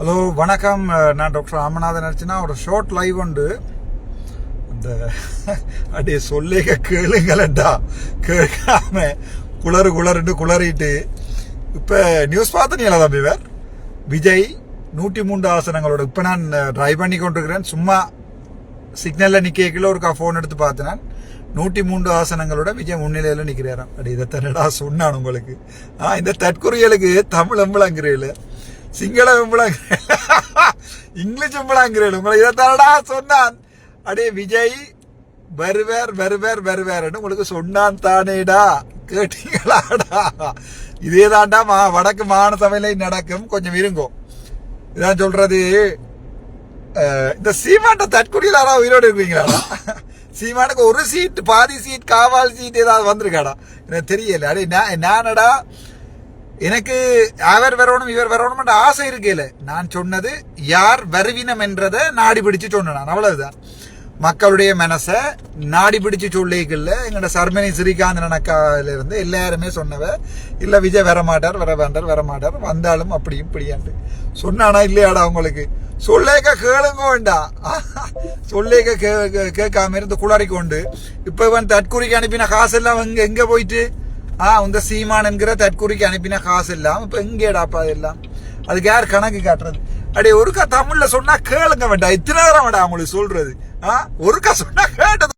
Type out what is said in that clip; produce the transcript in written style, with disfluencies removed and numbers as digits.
Hello வணக்கம். நான் doctor Ramanathan Archana. ஒரு ஷார்ட் லைவ் உண்டு. இந்த அப்படியே சொல்லேக கேளுங்களா கேட்காம குளறுன்னு குளறிட்டு இப்போ நியூஸ் பார்த்தீங்களா தம்பி? வேறு விஜய் 103 ஆசனங்களோட இப்போ நான் ட்ரை பண்ணி கொண்டிருக்கிறேன். சும்மா சிக்னலில் நிற்கல ஒரு ஃபோன் எடுத்து பார்த்தேன். 103 ஆசனங்களோட விஜய் முன்னிலையில் நிற்கிறாராம். அப்படி இதை தன்னடா சொன்னான் உங்களுக்கு. இந்த தற்கொலைகளுக்கு தமிழ் எம்பளாங்கிறீங்கள, சிங்கள எம்பளாங்கிறீங்கள, இங்கிலீஷ் எம்பளாங்கிறீங்கள, உங்களை இதை தரடா சொன்னான். அப்படியே விஜய் வருவேர்னு உங்களுக்கு சொன்னான் தானேடா, கேட்டீங்களாடா? இதே தாண்டா வடக்கு மாகாண சபையில நடக்கும். கொஞ்சம் இருங்கோ. இதான் சொல்றது. இந்த சீமாண்ட தற்கொலையில் யாராவது உயிரோடு இருக்கிறீங்களாடா? சீமானுக்கு ஒரு சீட், பாதி சீட், காவால் சீட் ஏதாவது வந்திருக்காடா? எனக்கு தெரியல. அடே நானடா, எனக்கு அவர் வரணும் இவர் வரணும் ஆசை இருக்கல. நான் சொன்னது யார் வருவினம் என்றதை நாடி பிடிச்சு சொன்னான். அவ்வளவுதான். மக்களுடைய மனசை நாடி பிடிச்சு சொல்லிக்கல. எங்களோட சர்மனி ஸ்ரீகாந்தன் அக்கால இருந்து எல்லாருமே சொன்னவ இல்ல, விஜய் வரமாட்டார், வந்தாலும் அப்படி இப்படியாண்டு சொன்னானா இல்லையாடா? உங்களுக்கு சொல்லேக்க கேளுங்க வேண்டாம். சொல்லேக்க கேட்காம இருந்து குளறி கொண்டு இப்ப இவன் தற்கொலைக்கு அனுப்பின காசு எல்லாம் எங்க போயிட்டு? இந்த சீமான் என்கிற தற்கொலைக்கு அனுப்பின காசு எல்லாம் இப்ப எங்கேடாப்பா? அதெல்லாம் அதுக்கு யார் கணக்கு காட்டுறது? அப்படியே ஒருக்கா தமிழ்ல சொன்னா கேளுங்க வேண்டாம். இத்தனை நேரம் வேண்டாம் அவங்களுக்கு சொல்றது. ஒருக்கா சொன்னா கேட்டது.